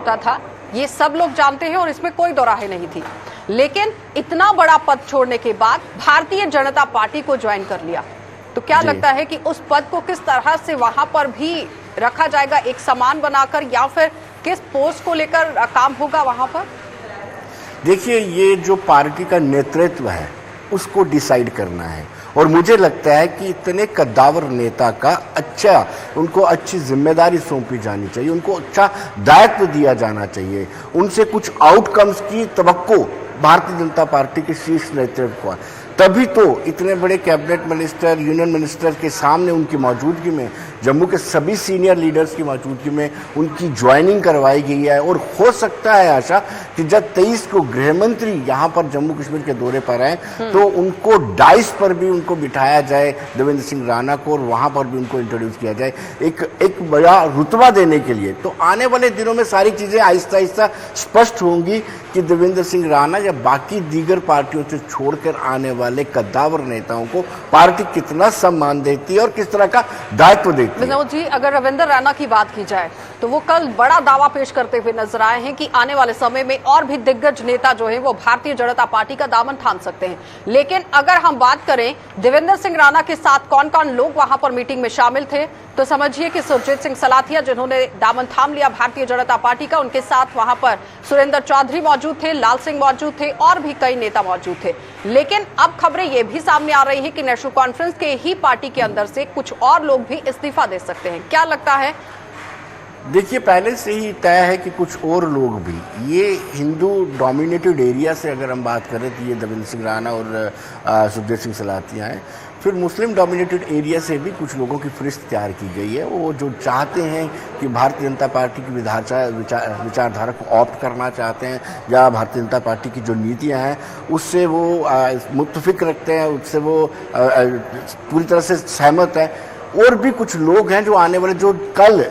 होता था, ये सब लोग जानते हैं और इसमें कोई दोराहे नहीं थी। लेकिन इतना बड़ा पद छोड़ने के बाद भारतीय जनता पार्टी को ज्वाइन कर लिया, तो क्या लगता है कि उस पद को किस तरह से वहां पर भी रखा जाएगा, एक समान बनाकर, या फिर किस पोस्ट को लेकर काम होगा वहां पर? देखिए, ये जो पार्टी का नेतृत्व है उसको डिसाइड करना है, और मुझे लगता है कि इतने कद्दावर नेता का उनको अच्छी जिम्मेदारी सौंपी जानी चाहिए, उनको अच्छा दायित्व दिया जाना चाहिए, उनसे कुछ आउटकम्स की तवक्को भारतीय जनता पार्टी के शीर्ष नेतृत्व को। तभी तो इतने बड़े कैबिनेट मिनिस्टर, यूनियन मिनिस्टर के सामने उनकी मौजूदगी में, जम्मू के सभी सीनियर लीडर्स की मौजूदगी में उनकी ज्वाइनिंग करवाई गई है। और हो सकता है आशा कि जब 23 को गृह मंत्री यहाँ पर जम्मू कश्मीर के दौरे पर आए तो उनको डाइस पर भी उनको बिठाया जाए, देवेंद्र सिंह राणा को, और वहाँ पर भी उनको इंट्रोड्यूस किया जाए एक बड़ा रुतबा देने के लिए। तो आने वाले दिनों में सारी चीज़ें आहिस्ता आहिस्ता स्पष्ट होंगी कि देवेंद्र सिंह राणा या बाकी दीगर पार्टियों से छोड़कर आने वाले कद्दावर नेताओं को पार्टी कितना सम्मान देती है और किस तरह का दायित्व देती है। विनोद जी, अगर रविंद्र रैना की बात की जाए तो वो कल बड़ा दावा पेश करते हुए नजर आए हैं कि आने वाले समय में और भी दिग्गज नेता जो है वो भारतीय जनता पार्टी का दामन थाम सकते हैं। लेकिन अगर हम बात करें देवेंद्र सिंह राणा के साथ कौन कौन लोग वहां पर मीटिंग में शामिल थे, तो समझिए कि सुरजीत सिंह सलाथिया, जिन्होंने दामन थाम लिया भारतीय जनता पार्टी का, उनके साथ वहां पर सुरेंद्र चौधरी मौजूद थे, लाल सिंह मौजूद थे और भी कई नेता मौजूद थे। लेकिन अब खबरें ये भी सामने आ रही है कि नेशनल कॉन्फ्रेंस के ही पार्टी के अंदर से कुछ और लोग भी इस्तीफा दे सकते हैं। क्या लगता है? देखिए, पहले से ही तय है कि कुछ और लोग भी, ये हिंदू डोमिनेटेड एरिया से अगर हम बात करें तो ये देवेंद्र सिंह राणा और सुरजीत सिंह सलाथिया हैं। फिर मुस्लिम डोमिनेटेड एरिया से भी कुछ लोगों की फहरिस्त तैयार की गई है, वो जो चाहते हैं कि भारतीय जनता पार्टी की विचारधारा को ऑप्ट करना चाहते हैं, या भारतीय जनता पार्टी की जो नीतियां हैं उससे वो मुत्तफिक रखते हैं, उससे वो पूरी तरह से सहमत है। और भी कुछ लोग हैं जो आने वाले, जो कल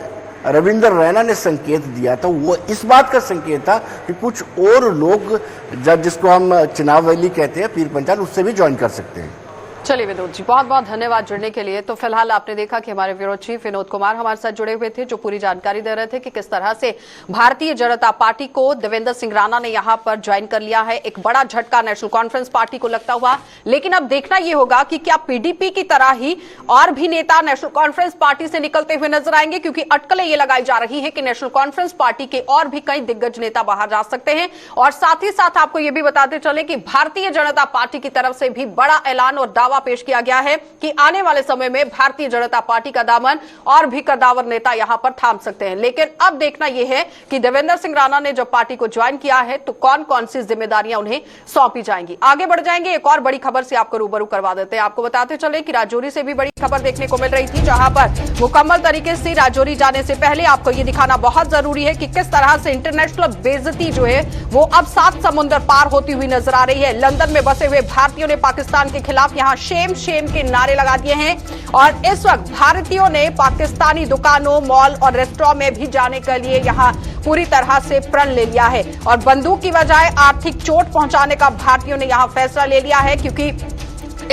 रविंद्र रैना ने संकेत दिया था, वो इस बात का संकेत था कि कुछ और लोग, जब जिसको हम चुनाव वैली कहते हैं, पीर पंचाल, उससे भी ज्वाइन कर सकते हैं। चलिए विनोद जी, बहुत बहुत धन्यवाद जुड़ने के लिए। तो फिलहाल आपने देखा कि हमारे ब्यूरो चीफ विनोद कुमार हमारे साथ जुड़े हुए थे, जो पूरी जानकारी दे रहे थे कि किस तरह से भारतीय जनता पार्टी को देवेंद्र सिंह राणा ने यहां पर ज्वाइन कर लिया है। एक बड़ा झटका नेशनल कॉन्फ्रेंस पार्टी को लगता हुआ। लेकिन अब देखना यह होगा कि क्या पीडीपी की तरह ही और भी नेता नेशनल कॉन्फ्रेंस पार्टी से निकलते हुए नजर आएंगे, क्योंकि अटकलें ये लगाई जा रही है कि नेशनल कॉन्फ्रेंस पार्टी के और भी कई दिग्गज नेता बाहर जा सकते हैं। और साथ ही साथ आपको यह भी बताते चले कि भारतीय जनता पार्टी की तरफ से भी बड़ा ऐलान और दावा पेश किया गया है कि आने वाले समय में भारतीय जनता पार्टी का दामन और भी कद्दावर नेता यहां पर थाम सकते हैं। लेकिन अब देखना यह है कि देवेंद्र सिंह राणा ने जब पार्टी को ज्वाइन किया है तो कौन कौन सी जिम्मेदारियां उन्हें सौंपी जाएंगी। आगे बढ़ जाएंगे, एक और बड़ी खबर से आपको रूबरू करवा देते हैं। आपको बताते चले कि राजौरी से भी बड़ी खबर देखने को मिल रही थी, जहां पर मुकम्मल तरीके से राजौरी जाने से पहले आपको यह दिखाना बहुत जरूरी है कि किस तरह से इंटरनेशनल बेइज्जती जो है वो अब 7 समुद्र पार होती हुई नजर आ रही है। लंदन में बसे हुए भारतीयों ने पाकिस्तान के खिलाफ यहां शेम के नारे लगा दिए हैं, और इस वक्त भारतीयों ने पाकिस्तानी दुकानों, मॉल और रेस्टोरेंट में भी जाने के लिए यहां पूरी तरह से प्रण ले लिया है। और बंदूक की बजाय आर्थिक चोट पहुंचाने का भारतीयों ने यहां फैसला ले लिया है, क्योंकि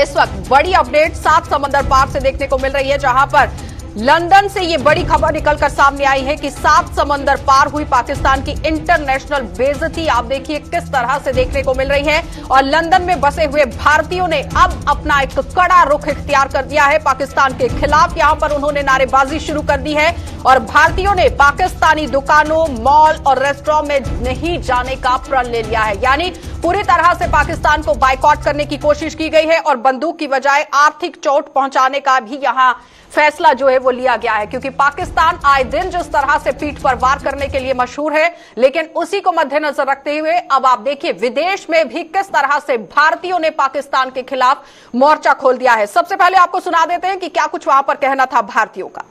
इस वक्त बड़ी अपडेट 7 समंदर पार से देखने को मिल रही है, जहां पर लंदन से ये बड़ी खबर निकलकर सामने आई है कि 7 समंदर पार हुई पाकिस्तान की इंटरनेशनल बेइज्जती। आप देखिए किस तरह से देखने को मिल रही है। और लंदन में बसे हुए भारतीयों ने अब अपना एक कड़ा रुख इख्तियार कर दिया है पाकिस्तान के खिलाफ। यहां पर उन्होंने नारेबाजी शुरू कर दी है और भारतीयों ने पाकिस्तानी दुकानों, मॉल और रेस्टोरेंट में नहीं जाने का प्रण ले लिया है। यानी पूरी तरह से पाकिस्तान को बायकॉट करने की कोशिश की गई है और बंदूक की बजाय आर्थिक चोट पहुंचाने का भी यहां फैसला जो है वो लिया गया है, क्योंकि पाकिस्तान आए दिन जिस तरह से पीठ पर वार करने के लिए मशहूर है, लेकिन उसी को मद्देनजर रखते हुए अब आप देखिए विदेश में भी किस तरह से भारतीयों ने पाकिस्तान के खिलाफ मोर्चा खोल दिया है। सबसे पहले आपको सुना देते हैं कि क्या कुछ वहां पर कहना था भारतीयों का।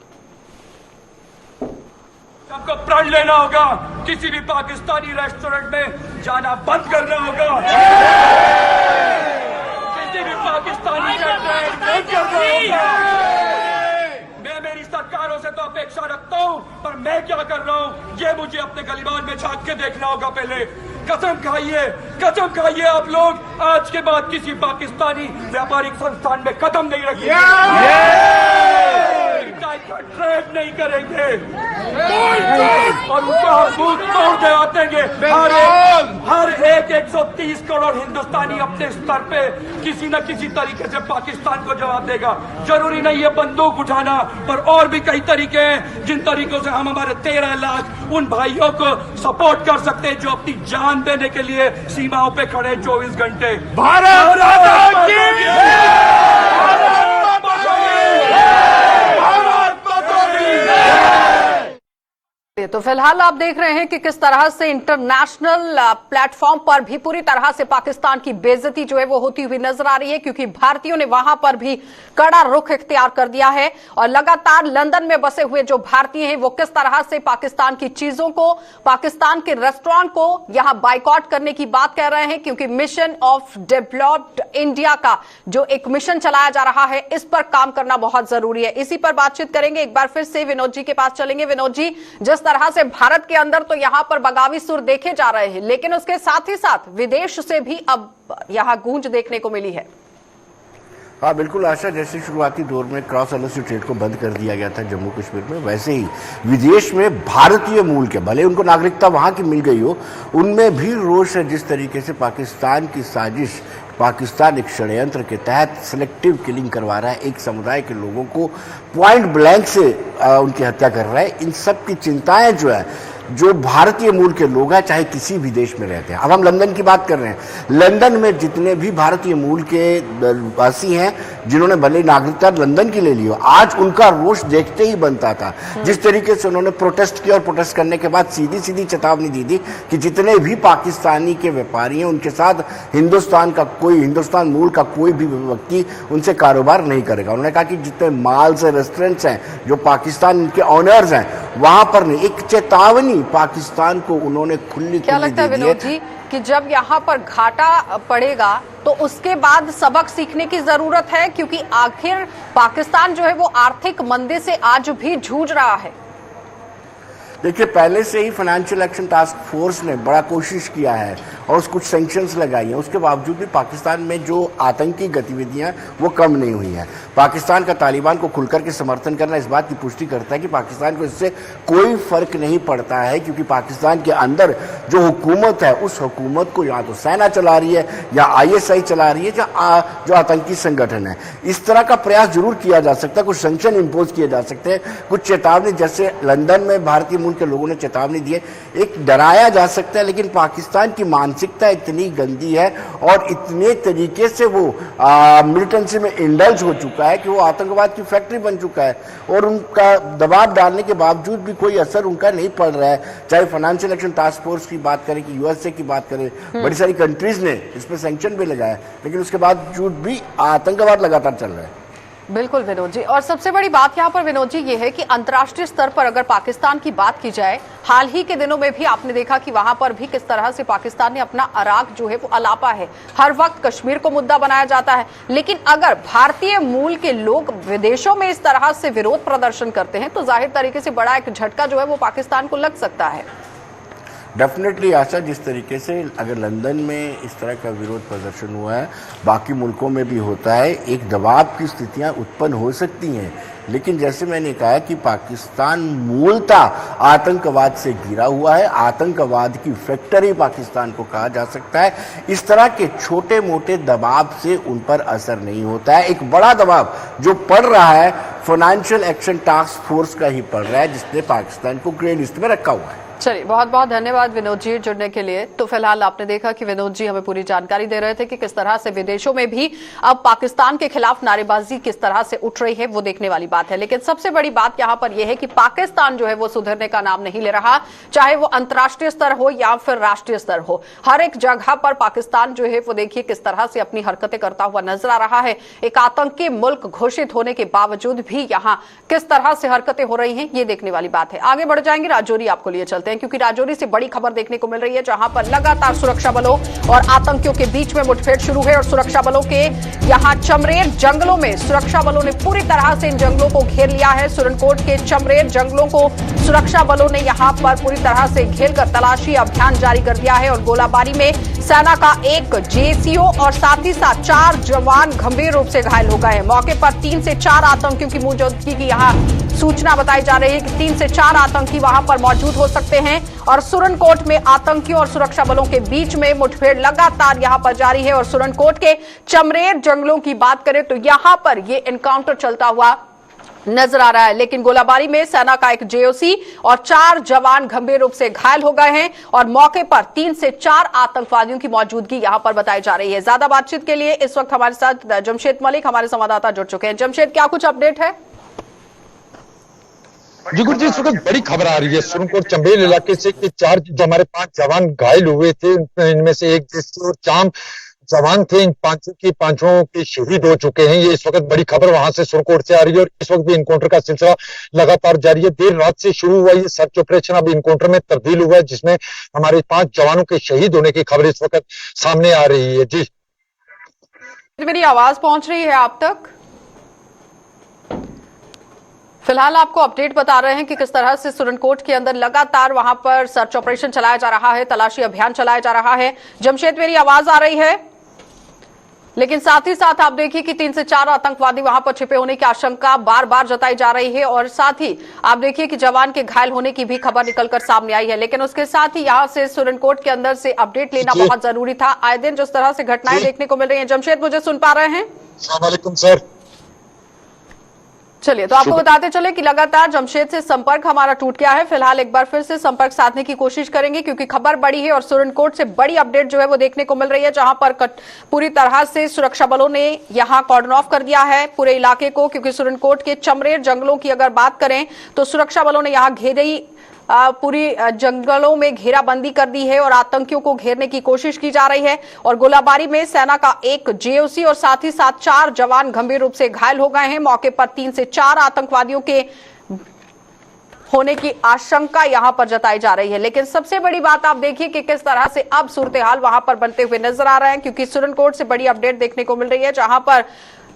सबको प्रण लेना होगा, किसी भी पाकिस्तानी रेस्टोरेंट में जाना बंद करना होगा, किसी भी पाकिस्तानी रेस्टोरेंट बंद करना होगा। मैं मेरी सरकारों से तो अपेक्षा रखता हूं, पर मैं क्या कर रहा हूं ये मुझे अपने गलिबान में झांक के देखना होगा। पहले कसम खाइए आप लोग, आज के बाद किसी पाकिस्तानी व्यापारिक संस्थान में कदम नहीं रखेंगे। नाइट का ट्रेड नहीं करेंगे और उनका बूथ तोड़ देंगे। हर एक 130 करोड़ हिंदुस्तानी अपने स्तर पे किसी न किसी तरीके से पाकिस्तान को जवाब देगा। जरूरी नहीं है बंदूक उठाना, पर और भी कई तरीके हैं जिन तरीकों से हम हमारे 13 लाख उन भाइयों को सपोर्ट कर सकते हैं जो अपनी जान देने के लिए सीमाओं पे खड़े 24 घंटे। भारत माता की तो फिलहाल आप देख रहे हैं कि किस तरह से इंटरनेशनल प्लेटफॉर्म पर भी पूरी तरह से पाकिस्तान की बेइज्जती जो है वो होती हुई नजर आ रही है, क्योंकि भारतीयों ने वहां पर भी कड़ा रुख इख्तियार कर दिया है और लगातार लंदन में बसे हुए जो भारतीय हैं वो किस तरह से पाकिस्तान की चीजों को, पाकिस्तान के रेस्टोरेंट को यहां बाइकआउट करने की बात कह रहे हैं, क्योंकि मिशन ऑफ डेवलप्ड इंडिया का जो एक मिशन चलाया जा रहा है इस पर काम करना बहुत जरूरी है। इसी पर बातचीत करेंगे। एक बार फिर से विनोद जी के पास चलेंगे। विनोद जी, जिस तरह से भारत के अंदर तो यहां पर बगावी सुर देखे जा रहे हैं, लेकिन उसके साथ ही साथ विदेश से भी अब यहां गूंज देखने को मिली है। हाँ बिल्कुल आशा, जैसे शुरुआती दौर में क्रॉस एलओसी ट्रेड को बंद कर दिया गया था जम्मू कश्मीर में, वैसे ही विदेश में भारतीय मूल के, भले उनको नागरिकता वहां की मिल गई हो, उनमें भी रोष है जिस तरीके से पाकिस्तान की साजिश, पाकिस्तान एक षड्यंत्र के तहत सिलेक्टिव किलिंग करवा रहा है, एक समुदाय के लोगों को पॉइंट ब्लैंक से उनकी हत्या कर रहा है। इन सब की चिंताएं जो है, जो भारतीय मूल के लोग हैं चाहे किसी भी देश में रहते हैं, अब हम लंदन की बात कर रहे हैं, लंदन में जितने भी भारतीय मूल के वासी हैं जिन्होंने भले नागरिकता लंदन की ले ली हो, आज उनका रोष देखते ही बनता था। जिस तरीके से उन्होंने प्रोटेस्ट किया और प्रोटेस्ट करने के बाद सीधी सीधी चेतावनी दी थी कि जितने भी पाकिस्तानी के व्यापारी हैं उनके साथ हिंदुस्तान मूल का कोई भी व्यक्ति उनसे कारोबार नहीं करेगा। उन्होंने कहा कि जितने माल्स और रेस्टोरेंट्स हैं जो पाकिस्तान के ऑनर्स हैं वहां पर नहीं, एक चेतावनी पाकिस्तान को उन्होंने खुली क्या लगता है विनोद जी कि जब यहाँ पर घाटा पड़ेगा तो उसके बाद सबक सीखने की जरूरत है, क्योंकि आखिर पाकिस्तान जो है वो आर्थिक मंदी से आज भी जूझ रहा है। देखिए, पहले से ही फाइनेंशियल एक्शन टास्क फोर्स ने बड़ा कोशिश किया है और कुछ सैंक्शंस लगाई हैं, उसके बावजूद भी पाकिस्तान में जो आतंकी गतिविधियां वो कम नहीं हुई हैं। पाकिस्तान का तालिबान को खुलकर के समर्थन करना इस बात की पुष्टि करता है कि पाकिस्तान को इससे कोई फर्क नहीं पड़ता है, क्योंकि पाकिस्तान के अंदर जो हुकूमत है उस हुकूमत को या तो सेना चला रही है या ISI चला रही है या जो आतंकी संगठन है। इस तरह का प्रयास जरूर किया जा सकता है, कुछ सैंक्शन इम्पोज किए जा सकते हैं, कुछ चेतावनी, जैसे लंदन में भारतीय के लोगों ने चेतावनी दी है, एक डराया जा सकता है, लेकिन पाकिस्तान की मानसिकता इतनी गंदी है और इतने तरीके से वो मिलिटेंसी में इंडल्ज हो चुका है कि वो आतंकवाद की फैक्ट्री बन चुका है और उनका दबाव डालने के बावजूद भी कोई असर उनका नहीं पड़ रहा है। चाहे फाइनेंशियल एक्शन टास्क फोर्स की बात करें कि USA की बात करें, बड़ी सारी कंट्रीज ने इस पर सैंक्शन भी लगाया, लेकिन उसके बावजूद भी आतंकवाद लगातार चल रहा है। बिल्कुल विनोद जी, और सबसे बड़ी बात यहाँ पर विनोद जी ये है कि अंतर्राष्ट्रीय स्तर पर अगर पाकिस्तान की बात की जाए, हाल ही के दिनों में भी आपने देखा कि वहां पर भी किस तरह से पाकिस्तान ने अपना अराक जो है वो अलापा है, हर वक्त कश्मीर को मुद्दा बनाया जाता है। लेकिन अगर भारतीय मूल के लोग विदेशों में इस तरह से विरोध प्रदर्शन करते हैं तो जाहिर तरीके से बड़ा एक झटका जो है वो पाकिस्तान को लग सकता है। डेफिनेटली आशा, जिस तरीके से अगर लंदन में इस तरह का विरोध प्रदर्शन हुआ है, बाकी मुल्कों में भी होता है, एक दबाव की स्थितियां उत्पन्न हो सकती हैं। लेकिन जैसे मैंने कहा कि पाकिस्तान मूलतः आतंकवाद से घिरा हुआ है, आतंकवाद की फैक्ट्री पाकिस्तान को कहा जा सकता है। इस तरह के छोटे मोटे दबाव से उन पर असर नहीं होता है। एक बड़ा दबाव जो पड़ रहा है फाइनेंशियल एक्शन टास्क फोर्स का ही पड़ रहा है, जिसने पाकिस्तान को ग्रे लिस्ट में रखा हुआ है। चलिए, बहुत बहुत धन्यवाद विनोद जी जुड़ने के लिए। तो फिलहाल आपने देखा कि विनोद जी हमें पूरी जानकारी दे रहे थे कि किस तरह से विदेशों में भी अब पाकिस्तान के खिलाफ नारेबाजी किस तरह से उठ रही है, वो देखने वाली बात है। लेकिन सबसे बड़ी बात यहाँ पर यह है कि पाकिस्तान जो है वो सुधरने का नाम नहीं ले रहा, चाहे वो अंतर्राष्ट्रीय स्तर हो या फिर राष्ट्रीय स्तर हो। हर एक जगह पर पाकिस्तान जो है वो देखिए किस तरह से अपनी हरकतें करता हुआ नजर आ रहा है। एक आतंकी मुल्क घोषित होने के बावजूद भी यहाँ किस तरह से हरकतें हो रही हैं, ये देखने वाली बात है। आगे बढ़ जाएंगे, राजौरी आपको लिए चलते हैं, क्योंकि राजौरी से बड़ी खबर देखने को मिल रही है, जहां पर लगातार सुरक्षा बलों और आतंकियों के बीच में मुठभेड़ शुरू है और सुरक्षा बलों के यहां चमरेर जंगलों में सुरक्षा बलों ने पूरी तरह से इन जंगलों को घेर लिया है। सुरनकोट के चमरेर जंगलों को सुरक्षा बलों ने यहां पर पूरी तरह से घेरकर तलाशी अभियान जारी कर दिया है और गोलाबारी में सेना का एक JCO और साथ ही साथ 4 जवान गंभीर रूप से घायल हो गए हैं। मौके पर 3 से 4 आतंकियों की मौजूदगी की यहां सूचना बताई जा रही है कि 3 से 4 आतंकी वहां पर मौजूद हो सकते हैं और सुरनकोट में आतंकियों और सुरक्षा बलों के बीच में मुठभेड़ लगातार यहां पर जारी है। और सुरनकोट के चमरेर जंगलों की बात करें तो यहां पर यह एनकाउंटर चलता हुआ नजर आ रहा है, लेकिन गोलाबारी में सेना का एक जेओसी और 4 जवान गंभीर रूप से घायल हो गए हैं और मौके पर 3 से 4 आतंकवादियों की मौजूदगी यहां पर बताई जा रही है। ज्यादा बातचीत के लिए इस वक्त हमारे साथ जमशेद मलिक हमारे संवाददाता जुड़ चुके हैं। जमशेद, क्या कुछ अपडेट है? जी गुरु जी, इस वक्त बड़ी खबर आ रही है सुरनकोट चंबेल इलाके से कि 4 जो हमारे 5 जवान घायल हुए थे, इनमें से एक देसी और चाम जवान थे, इन पांचों के शहीद हो चुके हैं। ये इस वक्त बड़ी खबर वहां से सुरनकोट से आ रही है और इस वक्त भी इनकाउंटर का सिलसिला लगातार जारी है। देर रात से शुरू हुआ ये सर्च ऑपरेशन अब इनकाउंटर में तब्दील हुआ है, जिसमें हमारे 5 जवानों के शहीद होने की खबर इस वक्त सामने आ रही है। जी, मेरी आवाज पहुंच रही है आप तक? फिलहाल आपको अपडेट बता रहे हैं कि किस तरह से सुरनकोट के अंदर लगातार वहां पर सर्च ऑपरेशन चलाया जा रहा है, तलाशी अभियान चलाया जा रहा है। जमशेद, मेरी आवाज आ रही है? लेकिन साथ ही साथ आप देखिए कि 3 से 4 आतंकवादी वहां पर छिपे होने की आशंका बार बार जताई जा रही है और साथ ही आप देखिए कि जवान के घायल होने की भी खबर निकलकर सामने आई है। लेकिन उसके साथ ही यहां से सुरनकोट के अंदर से अपडेट लेना बहुत जरूरी था। आए दिन जिस तरह से घटनाएं देखने को मिल रही हैं। जमशेद, मुझे सुन पा रहे हैं? अस्सलाम वालेकुम सर। चलिए, तो आपको बताते चले कि लगातार जमशेद से संपर्क हमारा टूट गया है। फिलहाल एक बार फिर से संपर्क साधने की कोशिश करेंगे क्योंकि खबर बड़ी है और सुरनकोट से बड़ी अपडेट जो है वो देखने को मिल रही है, जहां पर पूरी तरह से सुरक्षा बलों ने यहां कॉर्डन ऑफ कर दिया है पूरे इलाके को। क्योंकि सुरनकोट के चमरेर जंगलों की अगर बात करें तो सुरक्षा बलों ने यहां पूरी जंगलों में घेराबंदी कर दी है और आतंकियों को घेरने की कोशिश की जा रही है। और गोलाबारी में सेना का एक जेओसी और साथ ही साथ 4 जवान गंभीर रूप से घायल हो गए हैं। मौके पर 3 से 4 आतंकवादियों के होने की आशंका यहां पर जताई जा रही है। लेकिन सबसे बड़ी बात आप देखिए कि किस तरह से अब सूरत-ए-हाल वहां पर बनते हुए नजर आ रहे हैं, क्योंकि सुरनकोट से बड़ी अपडेट देखने को मिल रही है, जहां पर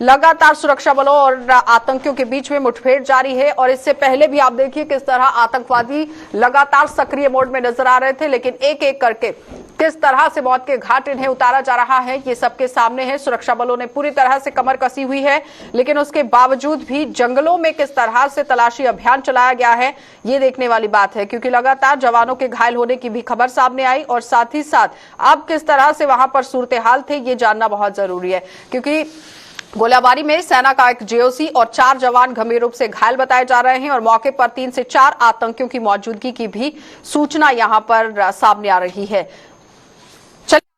लगातार सुरक्षा बलों और आतंकियों के बीच में मुठभेड़ जारी है। और इससे पहले भी आप देखिए किस तरह आतंकवादी लगातार सक्रिय मोड में नजर आ रहे थे, लेकिन एक एक करके किस तरह से मौत के घाट इन्हें उतारा जा रहा है ये सबके सामने है। सुरक्षा बलों ने पूरी तरह से कमर कसी हुई है, लेकिन उसके बावजूद भी जंगलों में किस तरह से तलाशी अभियान चलाया गया है ये देखने वाली बात है। क्योंकि लगातार जवानों के घायल होने की भी खबर सामने आई और साथ ही साथ अब किस तरह से वहां पर सूरत-ए-हाल थे ये जानना बहुत जरूरी है। क्योंकि गोलाबारी में सेना का एक जेओसी और 4 जवान गंभीर रूप से घायल बताए जा रहे हैं और मौके पर 3 से 4 आतंकियों की मौजूदगी की भी सूचना यहां पर सामने आ रही है।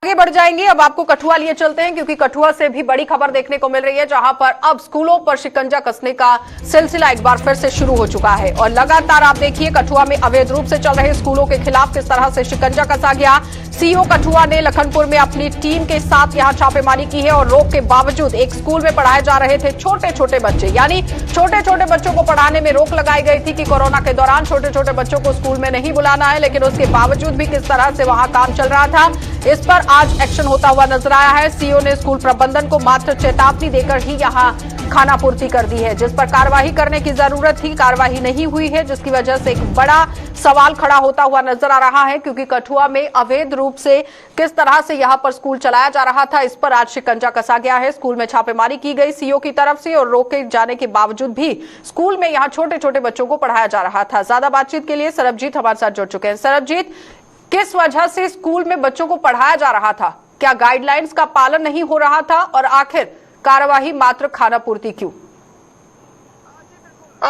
आगे बढ़ जाएंगे, अब आपको कठुआ लिए चलते हैं क्योंकि कठुआ से भी बड़ी खबर देखने को मिल रही है, जहां पर अब स्कूलों पर शिकंजा कसने का सिलसिला एक बार फिर से शुरू हो चुका है। और लगातार आप देखिए कठुआ में अवैध रूप से चल रहे स्कूलों के खिलाफ किस तरह से शिकंजा कसा गया। सीओ कठुआ ने लखनपुर में अपनी टीम के साथ यहां छापेमारी की है और रोक के बावजूद एक स्कूल में पढ़ाए जा रहे थे छोटे छोटे बच्चे, यानी छोटे छोटे बच्चों को पढ़ाने में रोक लगाई गई थी कि कोरोना के दौरान छोटे छोटे बच्चों को स्कूल में नहीं बुलाना है, लेकिन उसके बावजूद भी किस तरह से वहां काम चल रहा था इस पर आज एक्शन होता हुआ नजर आया है। सीओ ने स्कूल प्रबंधन को मात्र चेतावनी देकर ही यहां खानापूर्ति कर दी है, जिस पर कार्रवाई करने की जरूरत थी, कार्रवाई नहीं हुई है, जिसकी वजह से एक बड़ा सवाल खड़ा होता हुआ नजर आ रहा है। क्योंकि कठुआ में अवैध रूप से किस तरह से यहां पर स्कूल चलाया जा रहा था इस पर आज शिकंजा कसा गया है। स्कूल में छापेमारी की गई सीओ की तरफ से और रोके जाने के बावजूद भी स्कूल में यहां छोटे छोटे बच्चों को पढ़ाया जा रहा था। ज्यादा बातचीत के लिए सरबजीत हमारे साथ जुड़ चुके हैं। सरबजीत, किस वजह से स्कूल में बच्चों को पढ़ाया जा रहा था? क्या गाइडलाइंस का पालन नहीं हो रहा था और आखिर कार्यवाही मात्र खानापूर्ति क्यों?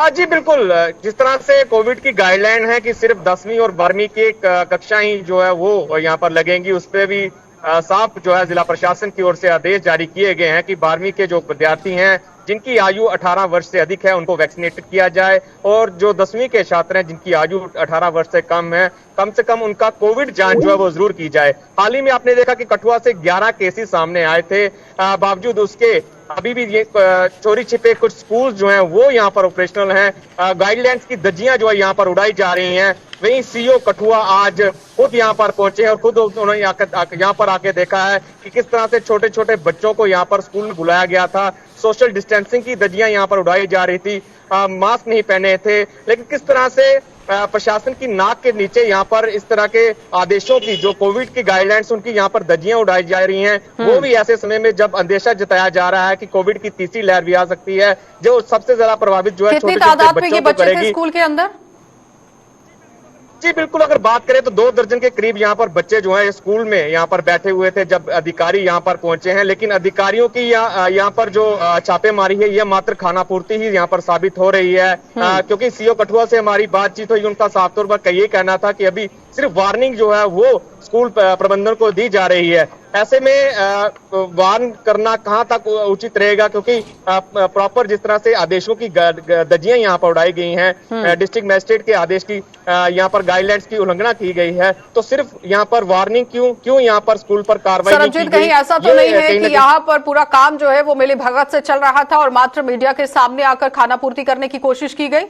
जी बिल्कुल, जिस तरह से कोविड की गाइडलाइन है कि सिर्फ 10वीं और 12वीं की कक्षा ही जो है वो यहाँ पर लगेंगी, उस पर भी साफ जो है जिला प्रशासन की ओर से आदेश जारी किए गए हैं कि 12वीं के जो विद्यार्थी हैं जिनकी आयु 18 वर्ष से अधिक है उनको वैक्सीनेटेड किया जाए और जो 10वीं के छात्र हैं जिनकी आयु 18 वर्ष से कम है कम से कम उनका कोविड जांच जो है वो जरूर की जाए। हाल ही में आपने देखा कि कठुआ से 11 केसेस सामने आए थे, बावजूद उसके अभी भी ये चोरी छिपे कुछ स्कूल जो हैं वो यहाँ पर ऑपरेशनल हैं। गाइडलाइंस की धज्जियां जो है यहाँ पर उड़ाई जा रही हैं। वहीं सीओ कठुआ आज खुद यहाँ पर पहुंचे हैं और खुद उन्होंने यहाँ पर आके देखा है कि किस तरह से छोटे छोटे बच्चों को यहाँ पर स्कूल में बुलाया गया था। सोशल डिस्टेंसिंग की धज्जियां यहाँ पर उड़ाई जा रही थी, मास्क नहीं पहने थे, लेकिन किस तरह से प्रशासन की नाक के नीचे यहाँ पर इस तरह के आदेशों की, जो कोविड की गाइडलाइंस उनकी यहाँ पर धज्जियां उड़ाई जा रही हैं, वो भी ऐसे समय में जब अंदेशा जताया जा रहा है कि कोविड की तीसरी लहर भी आ सकती है, जो सबसे ज्यादा प्रभावित जो है कितनी छोटे तादाद में बच्चों ये को बच्चे थे करेगी। स्कूल के अंदर? जी बिल्कुल, अगर बात करें तो 2 दर्जन के करीब यहाँ पर बच्चे जो हैं स्कूल में यहाँ पर बैठे हुए थे जब अधिकारी यहाँ पर पहुंचे हैं। लेकिन अधिकारियों की यहाँ पर जो छापेमारी है, यह मात्र खानापूर्ति ही यहाँ पर साबित हो रही है, क्योंकि सीओ कठुआ से हमारी बातचीत हुई, उनका साफ तौर पर ये कहना था कि अभी सिर्फ वार्निंग जो है वो स्कूल प्रबंधन को दी जा रही है। ऐसे में वार्न करना कहां तक उचित रहेगा, क्योंकि प्रॉपर जिस तरह से आदेशों की धज्जियां यहाँ पर उड़ाई गई हैं, डिस्ट्रिक्ट मजिस्ट्रेट के आदेश की यहाँ पर गाइडलाइंस की उल्लंघना की गई है, तो सिर्फ यहाँ पर वार्निंग क्यों यहाँ पर स्कूल पर कार्रवाई नहीं की गई? कहीं ऐसा तो नहीं है कि यहाँ पर पूरा काम जो है वो मिली भगत से चल रहा था और मात्र मीडिया के सामने आकर खानापूर्ति करने की कोशिश की गई?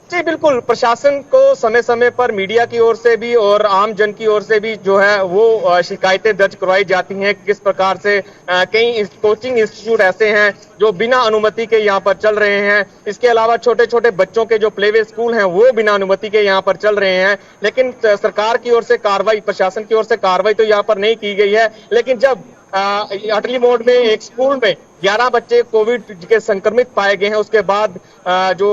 जी बिल्कुल, प्रशासन को समय समय पर मीडिया की ओर से भी और आम जन की ओर से भी जो है वो शिकायतें दर्ज करवाई जाती हैं। किस प्रकार से कई कोचिंग इंस्टीट्यूट ऐसे हैं जो बिना अनुमति के यहाँ पर चल रहे हैं। इसके अलावा छोटे छोटे बच्चों के जो प्लेवे स्कूल हैं वो बिना अनुमति के यहाँ पर चल रहे हैं। लेकिन सरकार की ओर से कार्रवाई, प्रशासन की ओर से कार्रवाई तो यहाँ पर नहीं की गई है। लेकिन जब अटली मोड़ में एक स्कूल में 11 बच्चे कोविड के संक्रमित पाए गए हैं, उसके बाद जो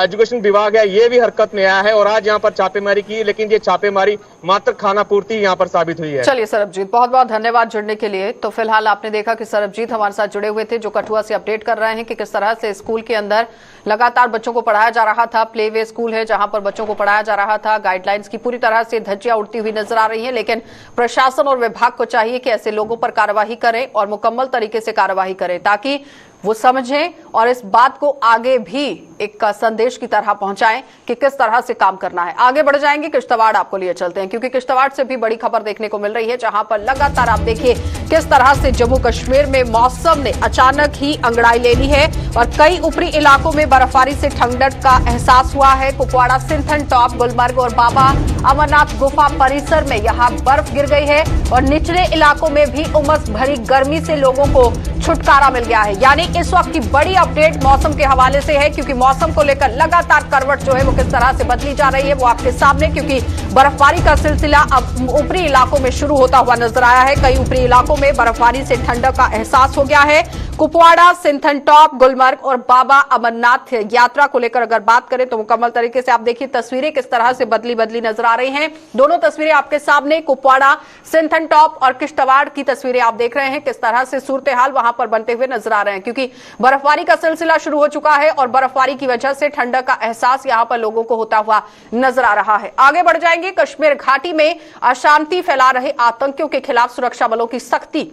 एजुकेशन विभाग है ये भी हरकत में आया है और आज यहाँ पर छापेमारी की, लेकिन ये छापेमारी मात्र खानापूर्ति यहाँ पर साबित हुई है। चलिए सरबजीत, बहुत बहुत धन्यवाद जुड़ने के लिए। तो फिलहाल आपने देखा कि सरबजीत हमारे साथ जुड़े हुए थे, जो कठुआ से अपडेट कर रहे हैं कि किस तरह से स्कूल के अंदर लगातार बच्चों को पढ़ाया जा रहा था। प्ले वे स्कूल है जहां पर बच्चों को पढ़ाया जा रहा था। गाइडलाइंस की पूरी तरह से धज्जियां उड़ती हुई नजर आ रही है, लेकिन प्रशासन और विभाग को चाहिए कि ऐसे लोगों पर कार्रवाई करें और मुकम्मल तरीके से कार्रवाई करें, ताकि वो समझें और इस बात को आगे भी एक संदेश की तरह पहुंचाएं कि किस तरह से काम करना है। आगे बढ़ जाएंगे, किश्तवाड़ आपको लिए चलते हैं, क्योंकि किश्तवाड़ से भी बड़ी खबर देखने को मिल रही है, जहां पर लगातार आप देखिए किस तरह से जम्मू कश्मीर में मौसम ने अचानक ही अंगड़ाई ले ली है और कई ऊपरी इलाकों में बर्फबारी से ठंडक का एहसास हुआ है। कुपवाड़ा, सिंथन टॉप, गुलमर्ग और बाबा अमरनाथ गुफा परिसर में यहां बर्फ गिर गई है और निचले इलाकों में भी उमस भरी गर्मी से लोगों को छुटकारा मिल गया है। यानी इस वक्त की बड़ी अपडेट मौसम के हवाले से है, क्योंकि मौसम को लेकर लगातार करवट जो है वो किस तरह से बदली जा रही है वो आपके सामने, क्योंकि बर्फबारी का सिलसिला अब ऊपरी इलाकों में शुरू होता हुआ नजर आया है। कई ऊपरी इलाकों में बर्फबारी से ठंडक का एहसास हो गया है। कुपवाड़ा, सिंथन टॉप, गुलमर्ग और बाबा अमरनाथ यात्रा को लेकर अगर बात करें तो मुकम्मल तरीके से आप देखिए तस्वीरें किस तरह से बदली नजर आ रही हैं। दोनों तस्वीरें आपके सामने, कुपवाड़ा, सिंथन टॉप और किश्तवाड़ की तस्वीरें आप देख रहे हैं, किस तरह से सूरत हाल वहां पर बनते हुए नजर आ रहे हैं, क्योंकि बर्फबारी का सिलसिला शुरू हो चुका है और बर्फबारी की वजह से ठंडक का एहसास यहां पर लोगों को होता हुआ नजर आ रहा है। आगे बढ़ जाएंगे, कश्मीर घाटी में अशांति फैला रहे आतंकियों के खिलाफ सुरक्षा बलों की सख्ती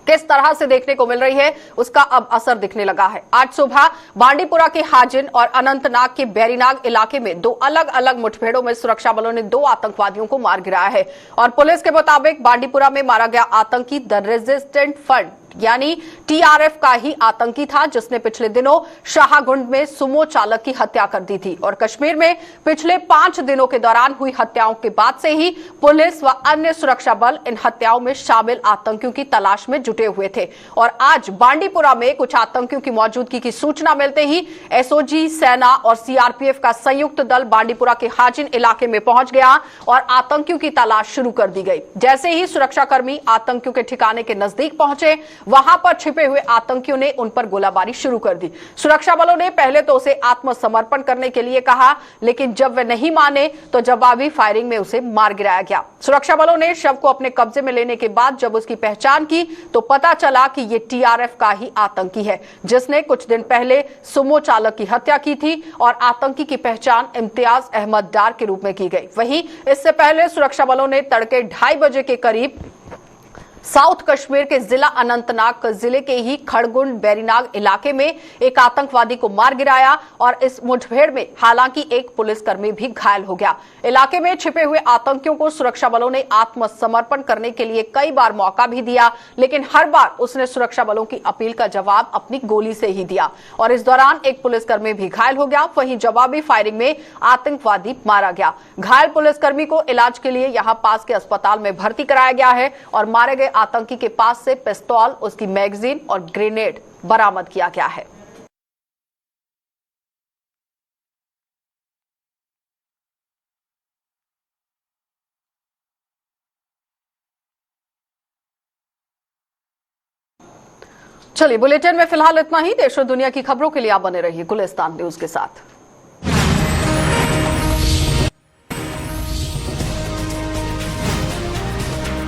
किस तरह से देखने को मिल रही है उसका अब असर दिखने लगा है। आज सुबह बांडीपुरा के हाजिन और अनंतनाग के बैरीनाग इलाके में 2 अलग अलग मुठभेड़ों में सुरक्षा बलों ने 2 आतंकवादियों को मार गिराया है और पुलिस के मुताबिक बांडीपुरा में मारा गया आतंकी द रेजिस्टेंट फ्रंट यानी टीआरएफ का ही आतंकी था, जिसने पिछले दिनों शाहगुंड में सुमो चालक की हत्या कर दी थी और कश्मीर में पिछले 5 दिनों के दौरान हुई हत्याओं के बाद से ही पुलिस व अन्य सुरक्षा बल इन हत्याओं में शामिल आतंकियों की तलाश में जुटे हुए थे। और आज बांडीपुरा में कुछ आतंकियों की मौजूदगी की सूचना मिलते ही एसओजी, सेना और सीआरपीएफ का संयुक्त दल बांडीपुरा के हाजिन इलाके में पहुंच गया और आतंकियों की तलाश शुरू कर दी गई। जैसे ही सुरक्षाकर्मी आतंकियों के ठिकाने के नजदीक पहुंचे, वहां पर छिपे हुए आतंकियों ने उन पर गोलाबारी शुरू कर दी। सुरक्षा बलों ने पहले तो उसे आत्मसमर्पण करने के लिए कहा, लेकिन जब वे नहीं माने तो जवाबी फायरिंग में उसे मार गिराया गया। सुरक्षा बलों ने शव को अपने कब्जे में लेने के बाद जब उसकी पहचान की तो पता चला कि ये टीआरएफ का ही आतंकी है, जिसने कुछ दिन पहले सुमो चालक की हत्या की थी और आतंकी की पहचान इम्तियाज अहमद डार के रूप में की गई। वहीं इससे पहले सुरक्षा बलों ने तड़के 2:30 बजे के करीब साउथ कश्मीर के जिला अनंतनाग जिले के ही खड़गुंड बैरीनाग इलाके में एक आतंकवादी को मार गिराया और इस मुठभेड़ में हालांकि एक पुलिसकर्मी भी घायल हो गया। इलाके में छिपे हुए आतंकियों को सुरक्षा बलों ने आत्मसमर्पण करने के लिए कई बार मौका भी दिया, लेकिन हर बार उसने सुरक्षा बलों की अपील का जवाब अपनी गोली से ही दिया और इस दौरान एक पुलिसकर्मी भी घायल हो गया। वहीं जवाबी फायरिंग में आतंकवादी मारा गया। घायल पुलिसकर्मी को इलाज के लिए यहां पास के अस्पताल में भर्ती कराया गया है और मारे गए आतंकी के पास से पिस्तौल, उसकी मैगजीन और ग्रेनेड बरामद किया गया है। चलिए बुलेटिन में फिलहाल इतना ही। देश और दुनिया की खबरों के लिए आप बने रहिए गुलिस्तान न्यूज के साथ।